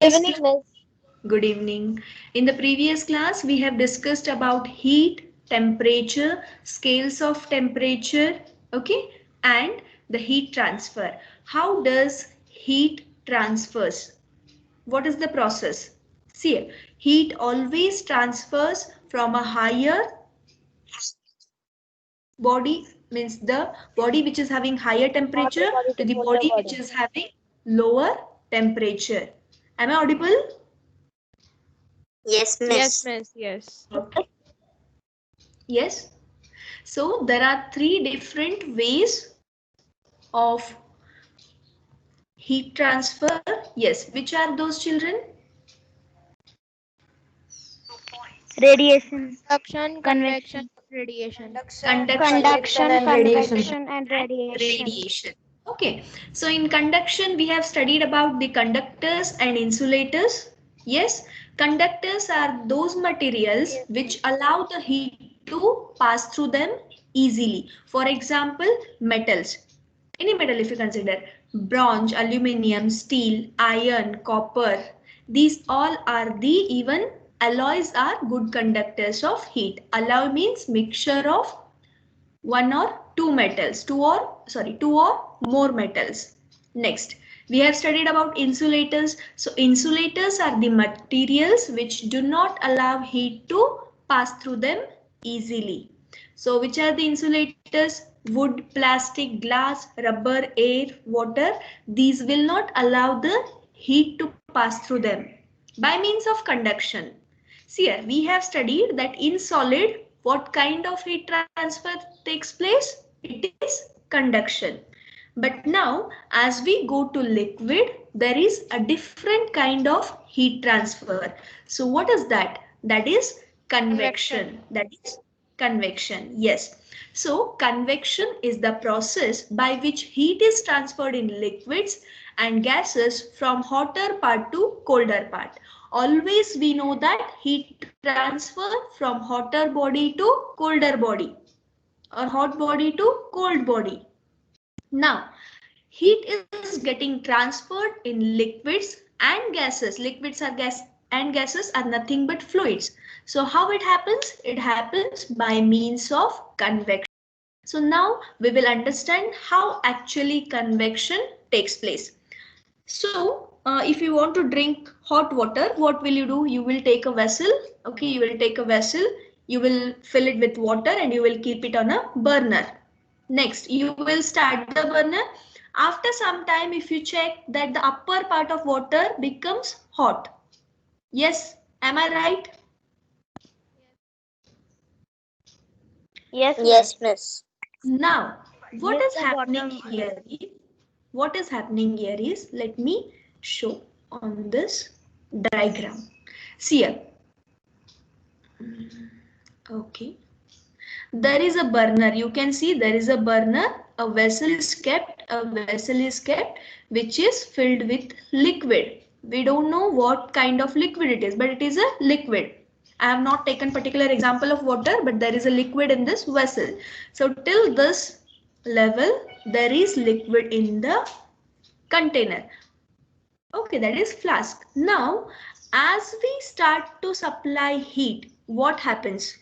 evening, Miss. Good evening. In the previous class, we have discussed about heat, temperature, scales of temperature, okay, and the heat transfer. How does heat transfers? What is the process? See, heat always transfers from a higher body, means the body which is having higher Hotter temperature, body to to the colder body which body. is having lower temperature. Am I audible? Yes, Yes, miss. miss. Yes. Okay. Yes. So there are three different ways of heat transfer. Yes, which are those, children? Radiation, Conduction, convection, convection, radiation. Conduction conduction, And radiation. convection, and and radiation. radiation. Okay, so in conduction we have studied about the conductors and insulators. Yes, conductors are those materials Yes, which miss. allow the heat to pass through them easily. For example, metals. Any metal if you consider bronze, aluminium, steel, iron, copper. These all are the even alloys are good conductors of heat. Alloy means mixture of one or two metals, two or more metals. Next, we have studied about insulators. So insulators are the materials which do not allow heat to pass through them easily. So which are the insulators? Wood, plastic, glass, rubber, air, water. These will not allow the heat to pass through them by means of conduction. See here, we have studied that in solid, what kind of heat transfer takes place? It is conduction. But now, as we go to liquid, there is a different kind of heat transfer. So what is that? That is convection. Convection. That is convection. Yes. So convection is the process by which heat is transferred in liquids and gases from hotter part to colder part. Always we know that heat transfer from hotter body to colder body or hot body to cold body. Now, heat is getting transferred in liquids and gases. Liquids are gas and gases are nothing but fluids. So how it happens? It happens by means of convection. So now we will understand how actually convection takes place. So if you want to drink hot water, what will you do? You will take a vessel. Okay, you will take a vessel. You will fill it with water and you will keep it on a burner. Next, you will start the burner. After some time, if you check that the upper part of water becomes hot. Yes, am I right? Yes, Yes, miss. miss. Now, what Yes, is the happening bottom. here is, let me show on this diagram. See here. Okay. There is a burner. You can see there is a burner. A vessel is kept. Which is filled with liquid. We don't know what kind of liquid it is, but it is a liquid. I have not taken particular example of water, but there is a liquid in this vessel. So till this level, there is liquid in the container. Okay, that is flask. Now, as we start to supply heat, what happens?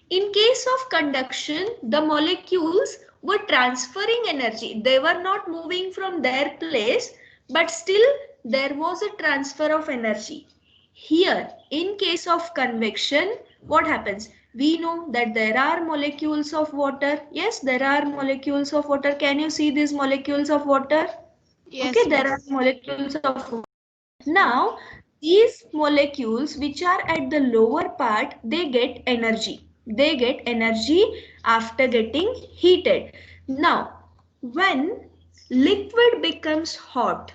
In case of conduction, the molecules were transferring energy. They were not moving from their place, but still there was a transfer of energy. Here, in case of convection, what happens? We know that there are molecules of water. Yes, there are molecules of water. Can you see these molecules of water? Okay, Yes, there are miss. molecules of water. Now, these molecules which are at the lower part, they get energy. They get energy after getting heated. Now, when liquid becomes hot,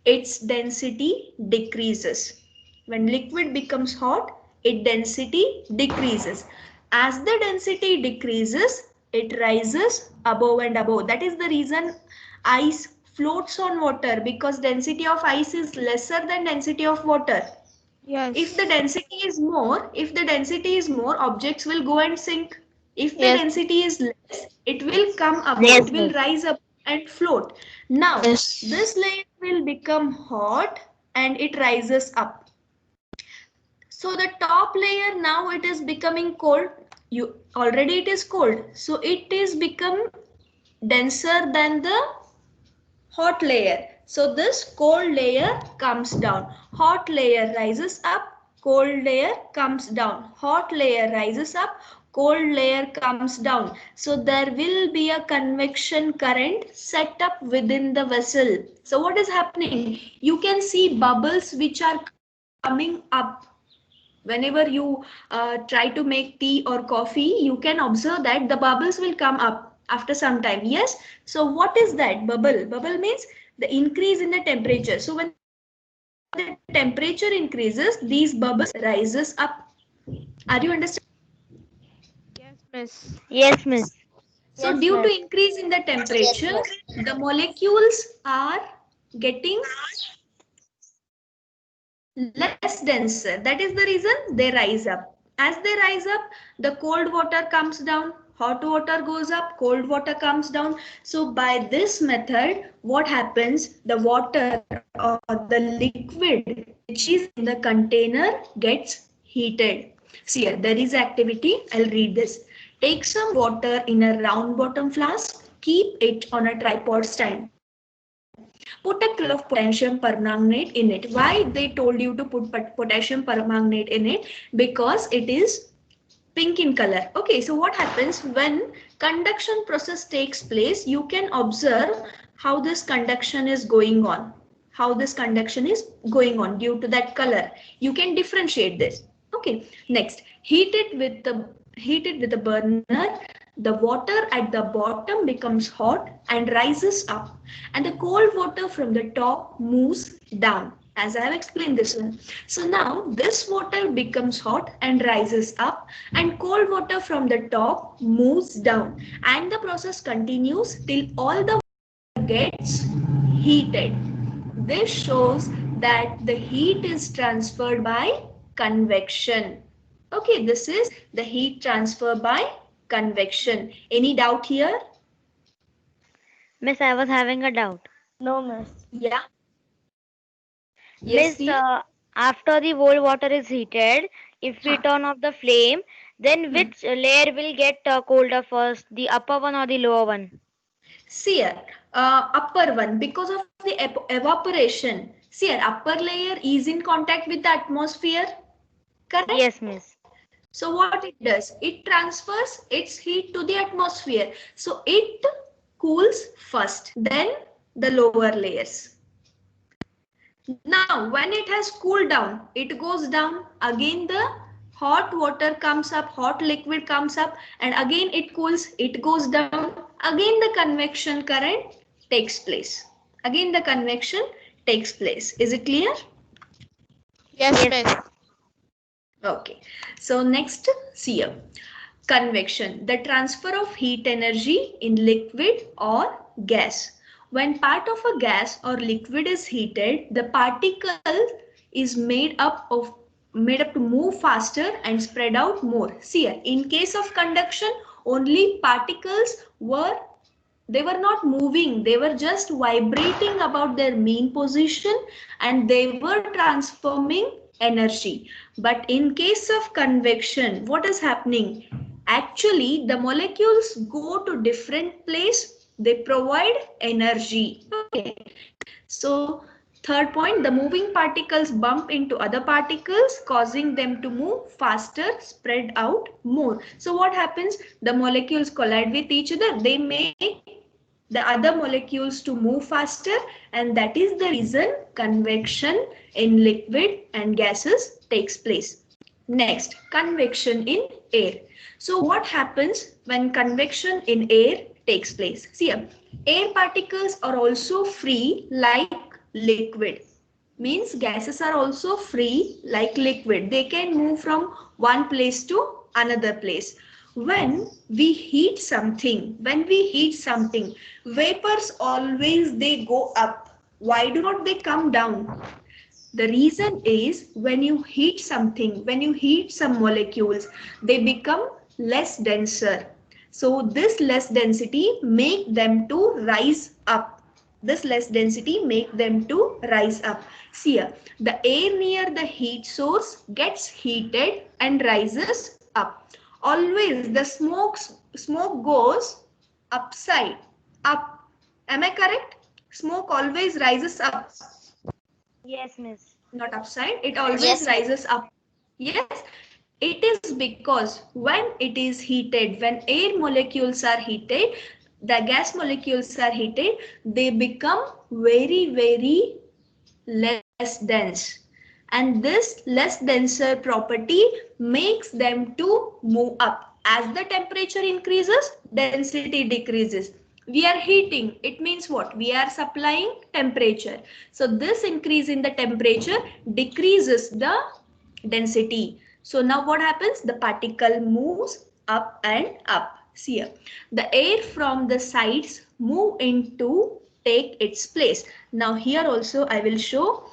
its density decreases. When liquid becomes hot, its density decreases. As the density decreases, it rises above and above. That is the reason ice floats on water, because density of ice is lesser than density of water. If the Yes. density is more, objects will go and sink. If the Yes. density is less, it will come above, Yes, it will Miss. rise up. and float. Now, Yes. this layer will become hot and it rises up. So the top layer now it is becoming cold. You already it is cold. So it is become denser than the hot layer. So this cold layer comes down. Hot layer rises up. Cold layer comes down. Hot layer rises up. Cold layer comes down. So there will be a convection current set up within the vessel. So what is happening? You can see bubbles which are coming up. Whenever you try to make tea or coffee, you can observe that the bubbles will come up after some time. Yes. So what is that bubble? Bubble means the increase in the temperature. So when the temperature increases, these bubbles rises up. Are you understand? Yes, miss. Yes, miss. So Yes, due to miss. increase in the Yes, temperature, miss. the molecules are getting less denser. That is the reason they rise up. As they rise up, the cold water comes down, hot water goes up, cold water comes down. So by this method, what happens? The water or the liquid which is in the container gets heated. See here, there is activity. I'll read this. Take some water in a round bottom flask. Keep it on a tripod stand. Put a crystal of potassium permanganate in it. Why they told you to put potassium permanganate in it? Because it is pink in color. Okay, so what happens when conduction process takes place? You can observe how this conduction is going on. How this conduction is going on due to that color. You can differentiate this. Okay, next, heat it with the burner. The water at the bottom becomes hot and rises up, and the cold water from the top moves down, as I have explained this one. So now this water becomes hot and rises up, and cold water from the top moves down, and the process continues till all the water gets heated. This shows that the heat is transferred by convection. Okay, this is the heat transfer by convection. Any doubt here? Miss, I was having a doubt. No, miss. Yeah. Yes, Miss, dear. after the whole water is heated, if we Huh. turn off the flame, then Hmm. which layer will get colder first, the upper one or the lower one? See here, upper one, because of the evaporation. See here, upper layer is in contact with the atmosphere. Correct? Yes, miss. So what it does? It transfers its heat to the atmosphere. So it cools first, then the lower layers. Now, when it has cooled down, it goes down. Again, the hot water comes up, hot liquid comes up, and again it cools, it goes down. Again, the convection current takes place. Again, the convection takes place. Is it clear? Yes, Yes, miss. miss. Okay. So next, see here. Convection, the transfer of heat energy in liquid or gas. When part of a gas or liquid is heated, the particle is made up to move faster and spread out more. See here, in case of conduction, only particles they were not moving, they were just vibrating about their mean position and they were transforming energy. But in case of convection, what is happening? Actually, the molecules go to different place, they provide energy. Okay. So third point, the moving particles bump into other particles, causing them to move faster, spread out more. So what happens? The molecules collide with each other. They make the other molecules to move faster, and that is the reason convection in liquid and gases takes place. Next, convection in air. So what happens when convection in air takes place? See here, air particles are also free like liquid. Means gases are also free like liquid. They can move from one place to another place. When we heat something, vapors always they go up. Why do not they come down? The reason is when you heat something, when you heat some molecules, they become less denser. So this less density make them to rise up. This less density make them to rise up. See here, the air near the heat source gets heated and rises up. Always the smoke goes upside, up. Am I correct? Smoke always rises up, Yes, miss. not upside. It always Yes, miss. rises up. Yes, it is because when it is heated, when air molecules are heated, the gas molecules are heated, they become very less dense. And this less denser property makes them to move up. As the temperature increases, density decreases. We are heating. It means what? We are supplying temperature. So this increase in the temperature decreases the density. So now what happens? The particle moves up and up. See here. The air from the sides move into take its place. Now here also I will show.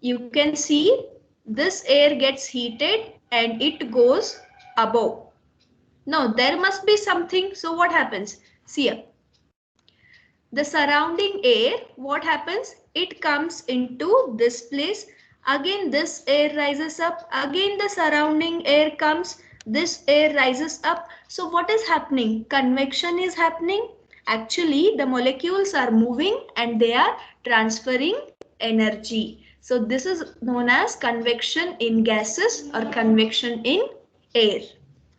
You can see this air gets heated and it goes above. Now there must be something. So what happens? See here. The surrounding air, what happens? It comes into this place. Again this air rises up. Again the surrounding air comes. This air rises up. So what is happening? Convection is happening. Actually the molecules are moving and they are transferring energy. So this is known as convection in gases or convection in air.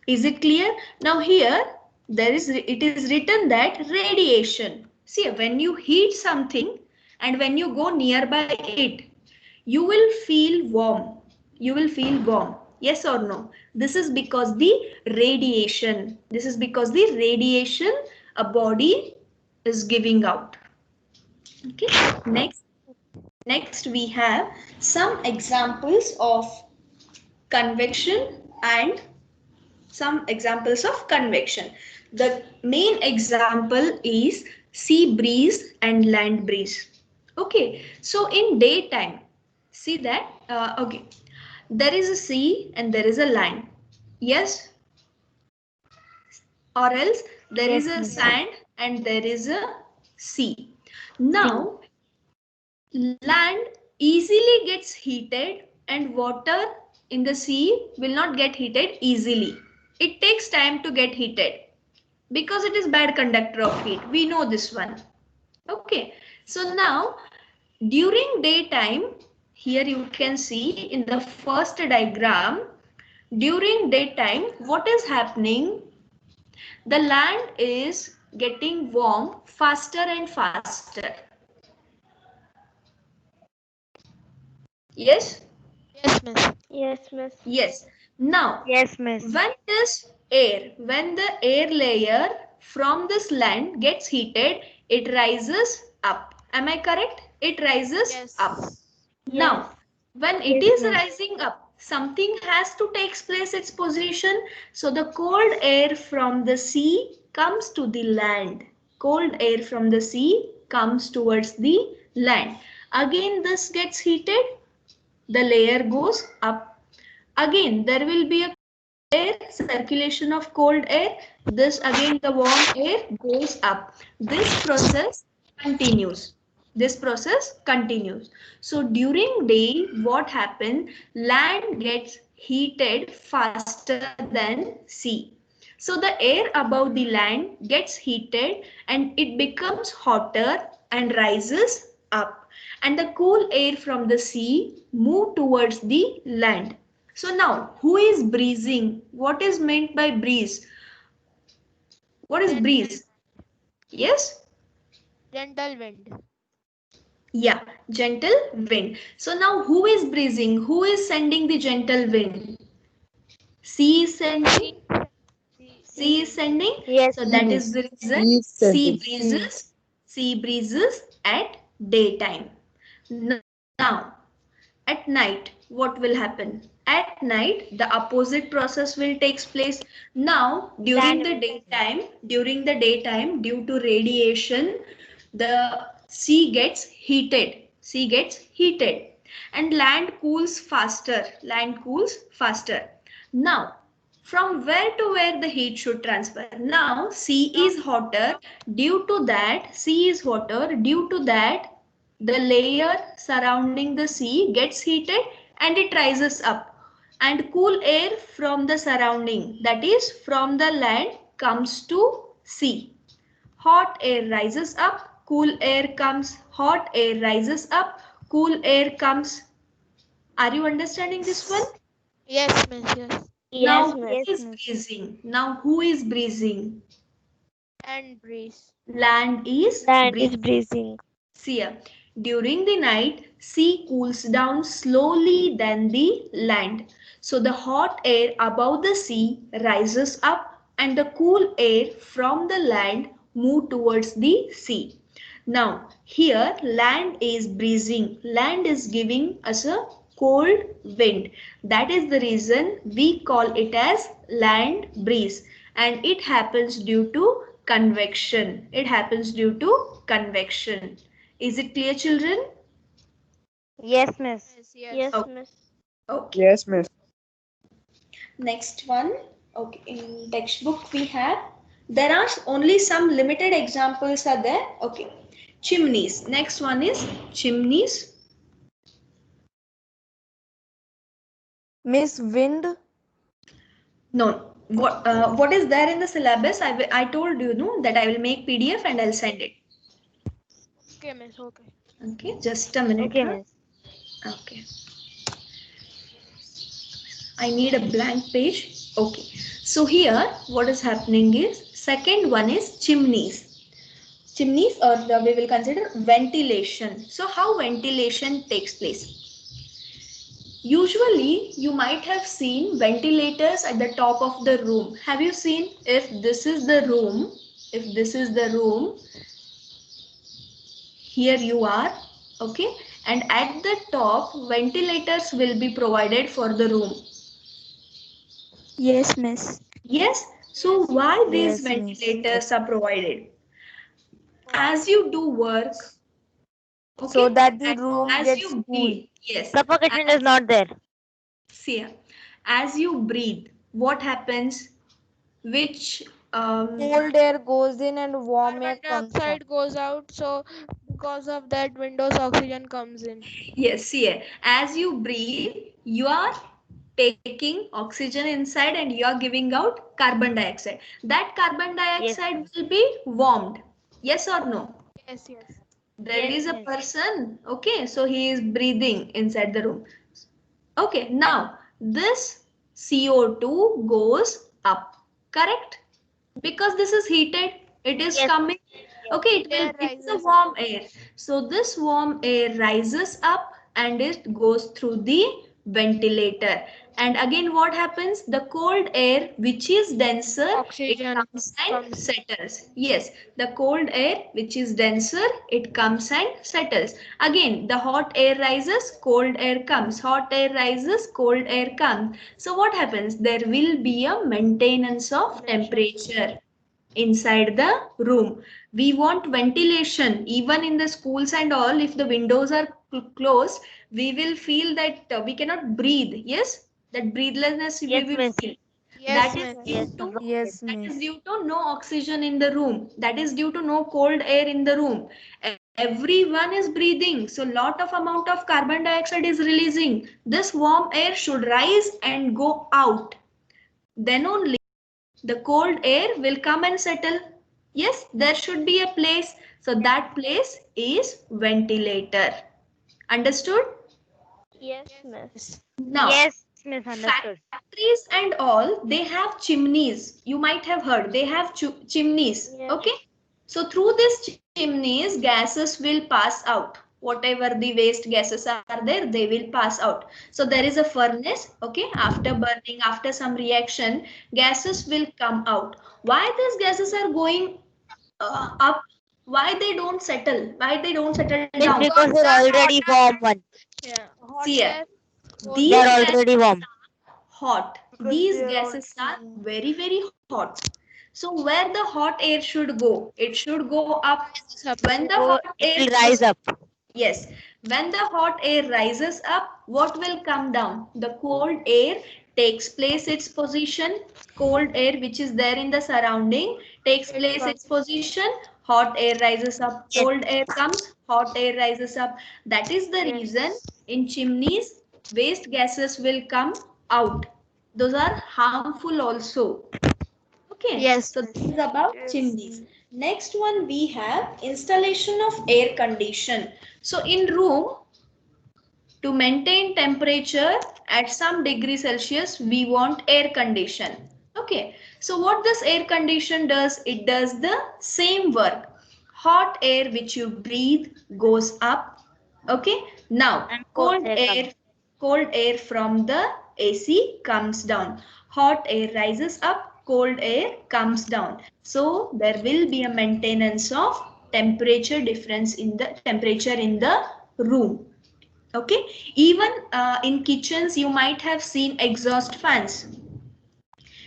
Is it clear? Now here it is written that radiation. See, when you heat something and when you go nearby it, you will feel warm. You will feel warm. Yes or no? This is because the radiation. This is because the radiation a body is giving out. Okay. Next we have some examples of convection and some examples of convection. The main example is sea breeze and land breeze. Okay, so in daytime, see that, okay, there is a sea and there is a land. Yes, or else there is a sand and there is a sea. Now, land easily gets heated and water in the sea will not get heated easily. It takes time to get heated because it is bad conductor of heat. We know this one. Okay. So now during daytime, here you can see in the first diagram, during daytime, what is happening? The land is getting warm faster and faster. Yes? Yes, miss. Yes, miss. Yes. Now, Yes, miss. when the air layer from this land gets heated, it rises up. Am I correct? It rises Yes. up. Yes. Now, when it Yes, is ma'am. rising up, something has to take place its position. So the cold air from the sea comes to the land. Cold air from the sea comes towards the land. Again, this gets heated. The layer goes up. Again, there will be a air, circulation of cold air. This again the warm air goes up. This process continues. This process continues. So during day, what happens? Land gets heated faster than sea. So the air above the land gets heated and it becomes hotter and rises up. And the cool air from the sea move towards the land. So now, who is breezing? What is meant by breeze? What is breeze? Yes? Gentle wind. Yeah, gentle wind. So now who is breezing? Who is sending the gentle wind? Sea is sending. Sea is sending. Yes, So that is Yes. the reason He is sending. sea breezes at daytime. Now, at night, what will happen? At night, the opposite process will take place. Now, during the daytime, due to radiation, the sea gets heated. Sea gets heated, and land cools faster. Land cools faster. Now, From where to where the heat should transfer? Now sea is hotter, due to that the layer surrounding the sea gets heated and it rises up, and cool air from the surrounding, that is from the land, comes to sea. Hot air rises up, cool air comes, hot air rises up, cool air comes. Are you understanding this one? Yes, miss. Yes. Now Yes, who miss. is breathing? Now who is breathing? And breeze. Land is Land breathing. is breathing. See here. During the night, sea cools down slowly than the land. So the hot air above the sea rises up and the cool air from the land move towards the sea. Now here land is breezing. Land is giving us a cold wind. That is the reason we call it as land breeze, and it happens due to convection. It happens due to convection. Is it clear, children? Yes, miss. Yes. Yes. Yes, Okay. miss. Okay. Yes, miss. Next one. Okay. In textbook we have. There are only some limited examples are there. Okay. Chimneys. Next one is chimneys. Miss Wind. No. What is there in the syllabus? I told you no that I will make PDF and I'll send it. Okay, miss. Okay. Okay. Just a minute. Okay, Huh? miss. Okay. I need a blank page. Okay. So here what is happening is second one is chimneys. Chimneys, or we will consider ventilation. So how ventilation takes place? Usually you might have seen ventilators at the top of the room. Have you seen? If this is the room, here you are, okay, and at the top ventilators will be provided for the room. Yes, miss. Yes. So why these Yes, miss. ventilators are provided? As you do work, okay, So that the room as gets you cool. breathe, yes, Suffocation is not there. see here, as you breathe, what happens? Which Cold air goes in and warm air Carbon comes out. dioxide goes out, so because of that, Windows oxygen comes in. yes, see here, as you breathe, you are taking oxygen inside and you are giving out carbon dioxide. That carbon Yes, dioxide miss. will be warmed. Yes or no? Yes. Yes. There Yes, is a miss. person, okay, so he is breathing inside the room. Okay, now this CO2 goes up, correct? Because this is heated, it is Yes, coming, yes. okay, Air it is a rises up. warm air. So this warm air rises up and it goes through the ventilator. And again what happens? The cold air which is denser, it Oxygen comes and comes. settles. Yes, the cold air which is denser, it comes and settles. Again the hot air rises, cold air comes, hot air rises, cold air comes. So what happens? There will be a maintenance of temperature inside the room. We want ventilation even in the schools and all. If the windows are closed, we will feel that we cannot breathe. Yes, that breathlessness we Yes, will miss. feel. Yes, That Yes, is miss. due yes, to suffocated. Yes, that is miss. due to no oxygen in the room. That is due to no cold air in the room. Everyone is breathing, so lot of amount of carbon dioxide is releasing. This warm air should rise and go out. Then only the cold air will come and settle. Yes, there should be a place. So that place is ventilator. Understood? Yes, Yes, miss. miss. Now, Yes, miss. Understood. factories and all, they have chimneys. You might have heard they have chimneys. Yes. Okay. So through these chimneys, gases will pass out. Whatever the waste gases are there, they will pass out. So there is a furnace. Okay. After burning, after some reaction, gases will come out. Why these gases are going up? Why they don't settle? Why they don't settle It's down? because Because they're the already warm one. yeah, hot See here. gas goes They're These up. gases already warm. hot. Because These they are gases are also. very hot. So where the hot air should go? It should go up. Rises up. When the So hot it air will goes, rise up. yes, when the hot air rises up, what will come down? The cold air takes place its position, cold air which is there in the surrounding takes place its position, hot air rises up, Yes. cold air comes, hot air rises up. That is the reason in chimneys waste gases will come out. Those are harmful also. Okay, Yes. so this is about chimneys. Next one we have installation of air condition. So in room, to maintain temperature at some degree Celsius, we want air condition. Okay, so what this air condition does, it does the same work. Hot air which you breathe goes up. Okay, now And cold air from the AC comes down. Hot air rises up, cold air comes down. So there will be a maintenance of temperature difference in the temperature in the room. Okay, even in kitchens you might have seen exhaust fans.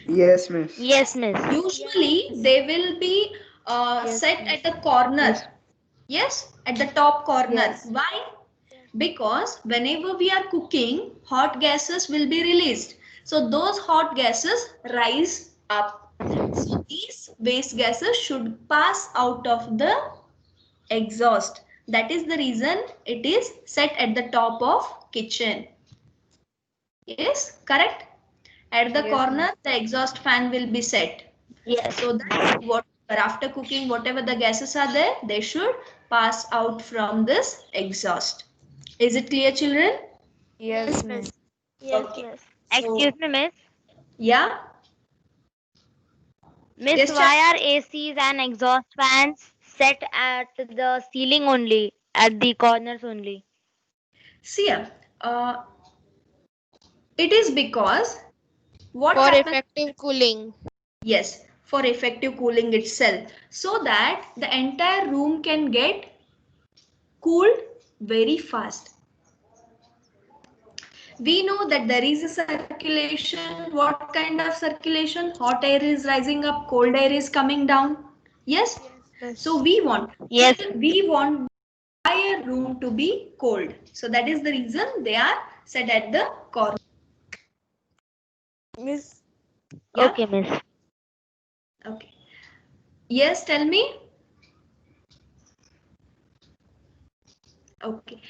Yes, miss. Yes, miss. Usually they will be set at the corner. Yes, at the top corner. Yes. Why? Because whenever we are cooking, hot gases will be released. So those hot gases rise up. So these waste gases should pass out of the exhaust. That is the reason it is set at the top of kitchen. Yes, correct? At the corner, the exhaust fan will be set. Yes. So that what after cooking, whatever the gases are there, they should pass out from this exhaust. Is it clear, children? Yes, miss. Okay. So, Excuse me, miss. yeah. Miss, Yes, why are ACs and exhaust fans set at the ceiling only, at the corners only? See, it is because what For happens? effective cooling. Yes, for effective cooling itself, so that the entire room can get cooled very fast. We know that there is a circulation. What kind of circulation? Hot air is rising up, cold air is coming down. Yes. So we want Yes. the entire room to be cold. So that is the reason they are set at the corner. Miss, Yeah? Okay, miss. Okay. Yes, tell me. Okay.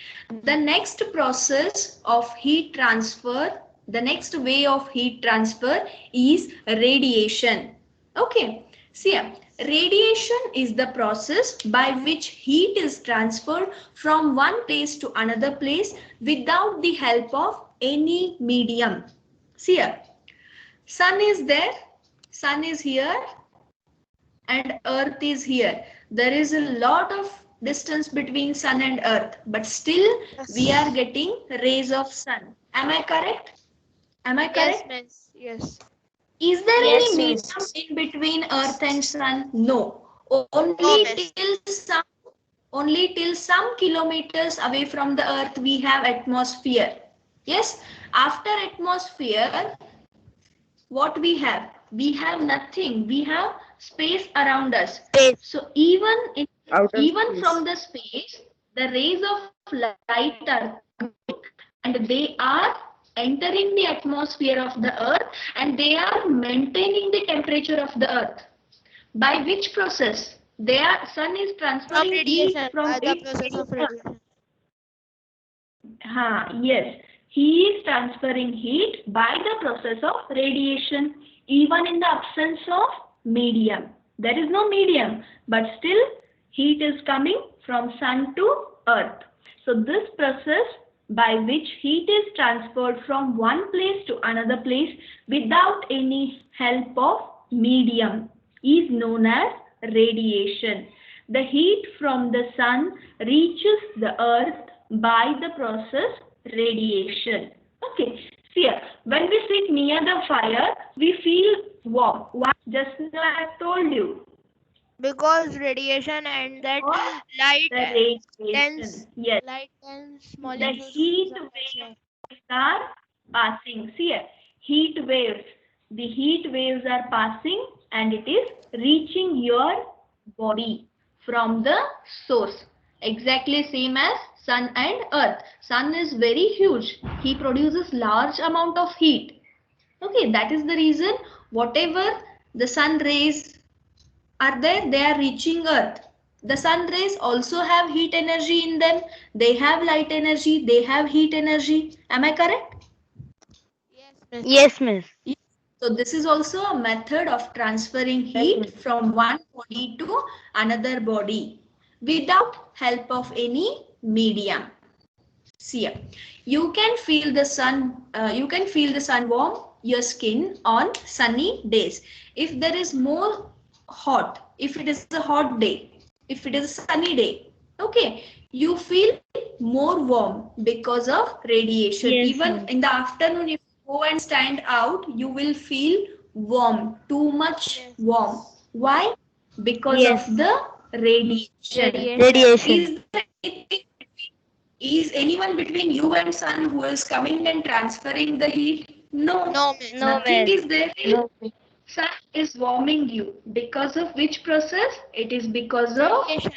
The next process of heat transfer, the next way of heat transfer is radiation. Okay. See, radiation is the process by which heat is transferred from one place to another place without the help of any medium. See here, sun is there, sun is here, and earth is here. There is a lot of distance between sun and earth, but still we are getting rays of sun. Am I correct? Am I Yes, correct? miss. Yes. Is there Yes, any miss. medium in between earth and sun? No. No, miss. Only till some kilometers away from the earth we have atmosphere. Yes. After atmosphere, what we have? We have nothing. We have space around us. Space. So even Outer space. from the space, the rays of light are coming and they are entering the atmosphere of the earth and they are maintaining the temperature of the earth. By which process? Sun is From transferring heat radiation. from By the its process of radiation. Yes, he is transferring heat by the process of radiation, even in the absence of medium. There is no medium, but still heat is coming from sun to earth. So this process by which heat is transferred from one place to another place without any help of medium is known as radiation. The heat from the sun reaches the earth by the process radiation. Okay, see here, when we sit near the fire, we feel warm. Why? Just now I have told you. Because radiation and that Or light the radiation. dense Yes, light dense the molecules heat in the atmosphere. waves are passing. See here, heat waves. The heat waves are passing and it is reaching your body from the source. Exactly same as sun and earth. Sun is very huge. He produces large amount of heat. Okay, that is the reason whatever the sun rays are there, they are reaching earth. The sun rays also have heat energy in them. They have light energy, they have heat energy. Am I correct? Yes, miss. Yes, miss. So this is also a method of transferring heat from one body to another body without help of any medium. See here. You can feel the sun. You can feel the sun warm your skin on sunny days. If there is more hot, if it is a hot day, if it is a sunny day, okay, you feel more warm because of radiation. Yes, Even miss. in the afternoon, if you go and stand out, you will feel warm, too much Yes. warm. Why? Because of Yes. the radiation. Radiation. Is there anything, is anyone between you and sun who is coming and transferring the heat? No, No, miss. No, nothing miss. is there. Sun is warming you. Because of which process? It is because of Radiation.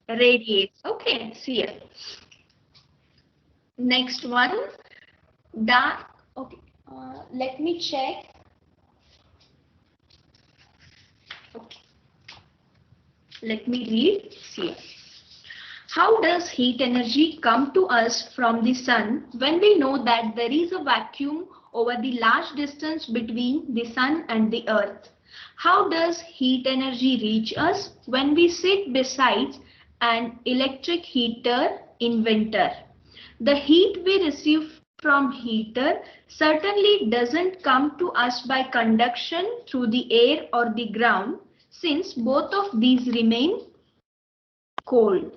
radiation. Okay, see here. Next one, dark. Okay, let me check. Okay, let me read. See here. How does heat energy come to us from the sun when we know that there is a vacuum over the large distance between the sun and the earth? How does heat energy reach us when we sit beside an electric heater in winter? The heat we receive from heater certainly doesn't come to us by conduction through the air or the ground, since both of these remain cold.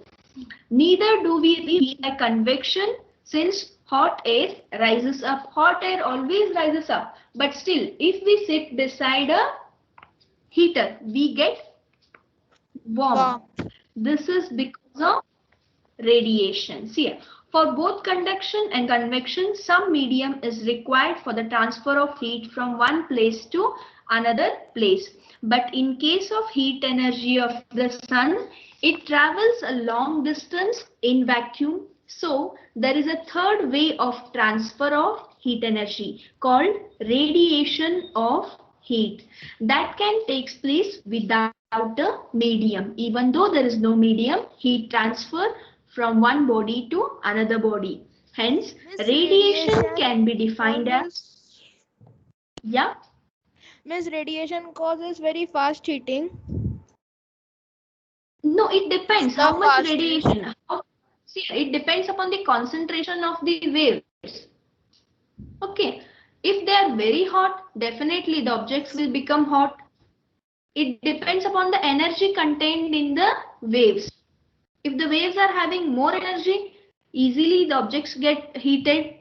Neither do we heat by convection, since hot air rises up. Hot air always rises up. But still, if we sit beside a heater, we get warm. Warm. This is because of radiation. See, for both conduction and convection, some medium is required for the transfer of heat from one place to another place. But in case of heat energy of the sun, it travels a long distance in vacuum. So there is a third way of transfer of heat energy called radiation of heat that can take place without a medium. Even though there is no medium, heat transfer from one body to another body. Hence, Miss, radiation radiation can be defined as, causes. yeah, Miss, radiation causes very fast heating. no, it depends The how much fastest. radiation. See, it depends upon the concentration of the waves. Okay, if they are very hot, definitely the objects will become hot. It depends upon the energy contained in the waves. If the waves are having more energy, easily the objects get heated.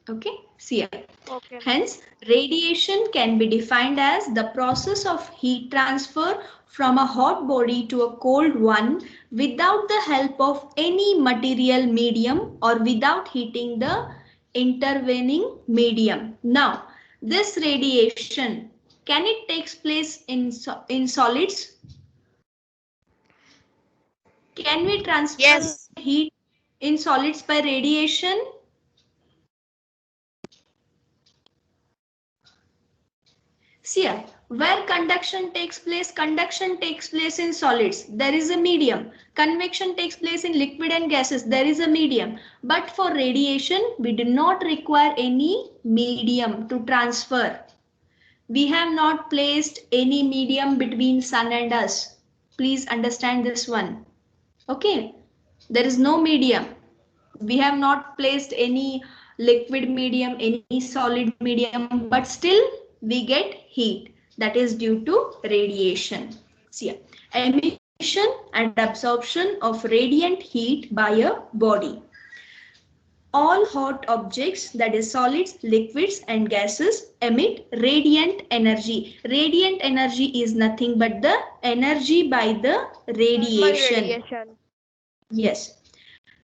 Okay, see here. Okay, miss. Hence, radiation can be defined as the process of heat transfer from a hot body to a cold one without the help of any material medium or without heating the intervening medium. Now, this radiation, can it takes place in solids? Can we transfer Yes. heat in solids by radiation? See here, where conduction takes place in solids, there is a medium. Convection takes place in liquid and gases, there is a medium. But for radiation, we do not require any medium to transfer. We have not placed any medium between sun and us. Please understand this one. Okay, there is no medium. We have not placed any liquid medium, any solid medium, but still we get heat. That is due to radiation. See, emission and absorption of radiant heat by a body. All hot objects, that is solids, liquids and gases, emit radiant energy. Radiant energy is nothing but the energy by the Thermal radiation. radiation. Yes.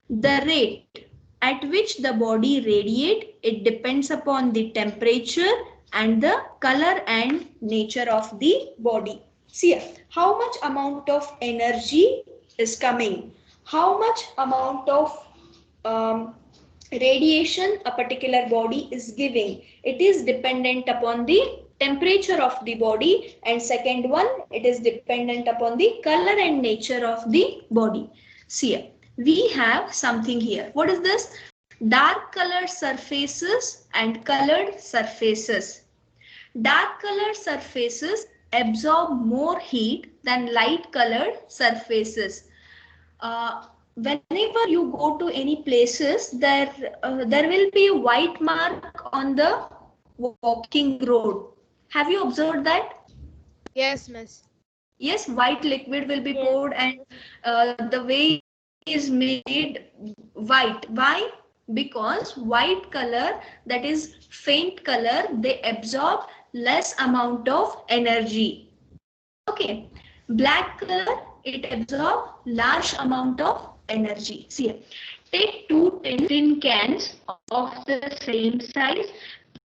The rate at which the body radiate, it depends upon the temperature and the color and nature of the body. See how much amount of energy is coming, how much amount of radiation a particular body is giving. It is dependent upon the temperature of the body, and second one, it is dependent upon the color and nature of the body. See, we have something here. What is this? Dark colored surfaces and colored surfaces. Dark colored surfaces absorb more heat than light colored surfaces. Whenever you go to any places, there will be a white mark on the walking road. Have you observed that? Yes, miss. Yes, white liquid will be poured, and the way is made white. Why? Because white color, that is faint color, they absorb less amount of energy. Okay, black color, it absorbs large amount of energy. See, take two tin cans of the same size,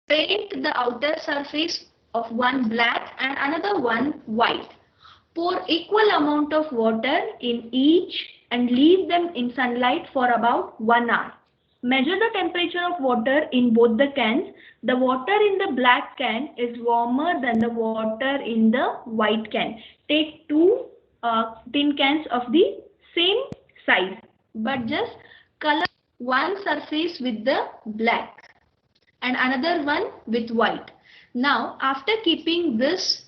paint the outer surface of one black and another one white. Pour equal amount of water in each and leave them in sunlight for about 1 hour. Measure the temperature of water in both the cans. The water in the black can is warmer than the water in the white can. Take two tin cans of the same size, but just color one surface with the black and another one with white. Now, after keeping this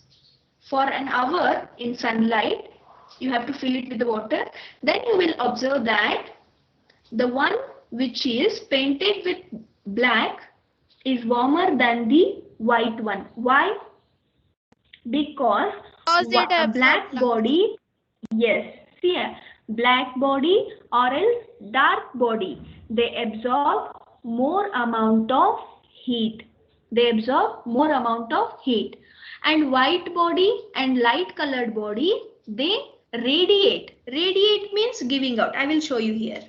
for an hour in sunlight, you have to fill it with the water. Then you will observe that the one which is painted with black is warmer than the white one. Why? Because It a absorbs black body, yes, see, black body or else dark body, they absorb more amount of heat. They absorb more amount of heat. And white body and light colored body, they radiate. Radiate means giving out. I will show you here.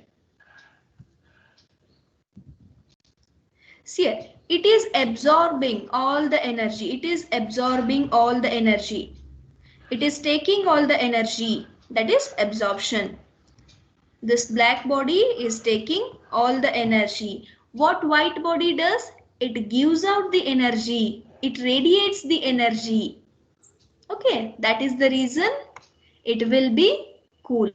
See, it is absorbing all the energy. It is absorbing all the energy. It is taking all the energy. That is absorption. This black body is taking all the energy. What white body does? It gives out the energy. It radiates the energy. Okay, that is the reason it will be cool.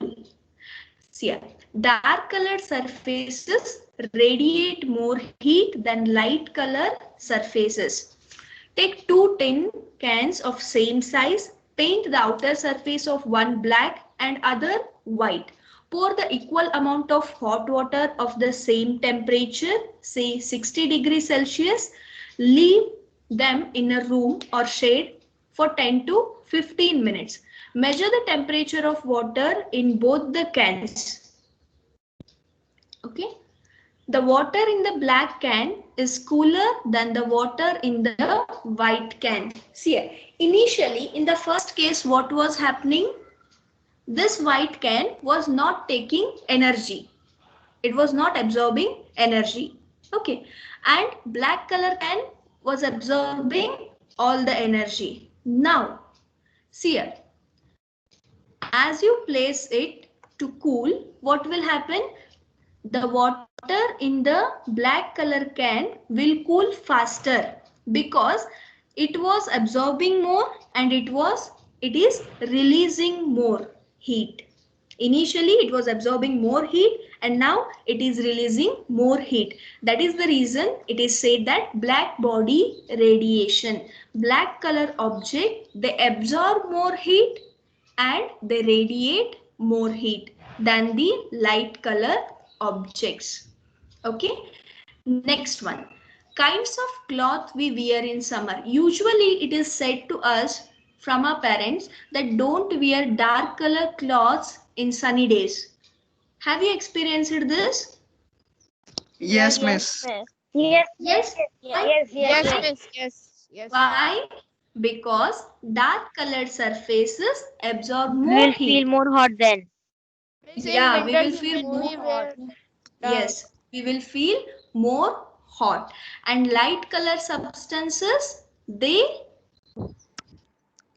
See, dark colored surfaces radiate more heat than light colored surfaces. Take two tin cans of same size, paint the outer surface of one black and other white. Pour the equal amount of hot water of the same temperature, say 60 degrees Celsius. Leave them in a room or shade for 10 to 15 minutes. Measure the temperature of water in both the cans. Okay. The water in the black can is cooler than the water in the white can. See, initially in the first case, what was happening? This white can was not taking energy. It was not absorbing energy. Okay. And black color can was absorbing all the energy. Now, see here. As you place it to cool, what will happen? The water in the black color can will cool faster because it was absorbing more and it is releasing more heat. Initially it was absorbing more heat and now it is releasing more heat. That is the reason it is said that black body radiation. Black color object, they absorb more heat and they radiate more heat than the light color objects. Okay, next one. Kinds of cloth we wear in summer. Usually it is said to us from our parents that don't wear dark color clothes in sunny days. Have you experienced this? Yes, miss. Yes, Yes. Yes, miss. Yes. Why? Because dark colored surfaces absorb we more will heat. feel more hot then. Miss, in Yeah, we will winters feel only we more wear hot. dark. Yes, we will feel more hot. And light color substances, they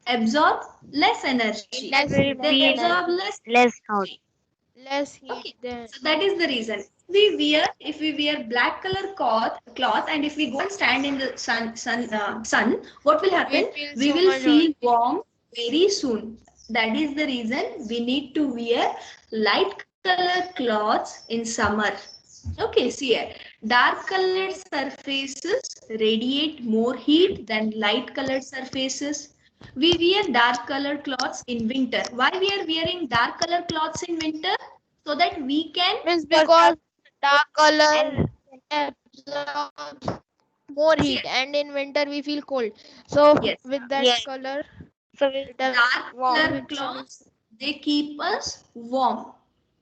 absorb less energy. Less We will They feel absorb less less hot. energy. less heat Okay, than. so that is the reason. If we wear black color cloth, and if we go and stand in the sun, what will happen? feel We so will much feel warm very soon. That is the reason we need to wear light color cloths in summer. Okay, see here. Dark colored surfaces radiate more heat than light colored surfaces. We wear dark colored cloths in winter. Why we are wearing dark colored cloths in winter? So that we can. Means For because dark color and absorbs more See, heat, and in winter we feel cold. So yes, with that yeah, color, so we it has dark warm. color cloths, they keep us warm.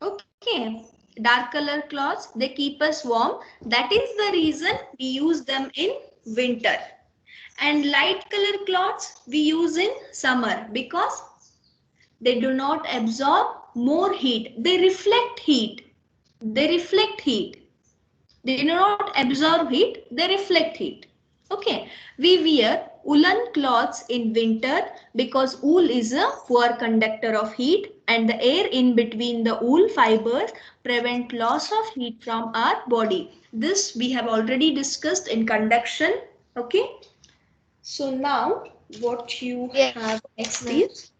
Okay, dark color cloths, they keep us warm. That is the reason we use them in winter. And light color cloths we use in summer because they do not absorb more heat. They reflect heat. They reflect heat. They do not absorb heat, they reflect heat. Okay, we wear woolen cloths in winter because wool is a poor conductor of heat, and the air in between the wool fibers prevent loss of heat from our body. This we have already discussed in conduction. Okay, so now what you Yes, have next miss. is,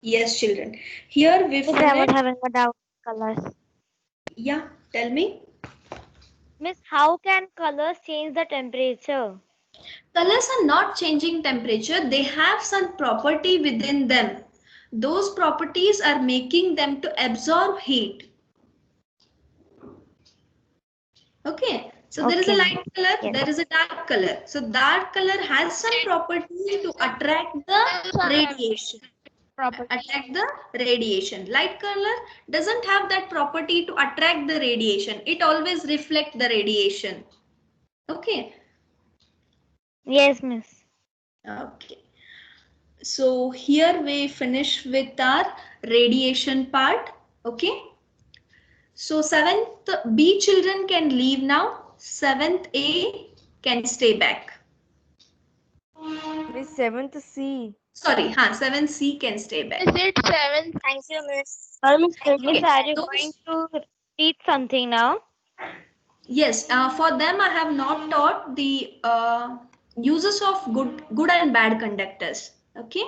yes children, here we Miss, I was finished. having a doubt. Colors. Yeah, tell me. Miss, how can colors change the temperature? Colors are not changing temperature, they have some property within them. Those properties are making them to absorb heat. Okay, so there is a Okay, light miss. color, Yes. there is a dark color. So dark color has some property to attract the radiation. property. Attract the radiation. Light color doesn't have that property to attract the radiation. It always reflects the radiation. Okay. Yes, miss. Okay. So here we finish with our radiation part. Okay. So 7th B children can leave now. 7th A can stay back. Miss 7th C. Sorry, 7th C can stay back. Is it 7th? Thank you, miss. Okay. Miss, are you Those, going to teach something now? yes, for them I have not taught the uses of good and bad conductors. Okay.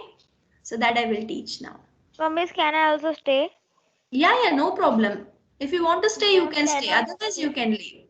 So that I will teach now. So, miss, can I also stay? Yeah, no problem. If you want to stay, you Then can can stay. I? Otherwise, you can leave.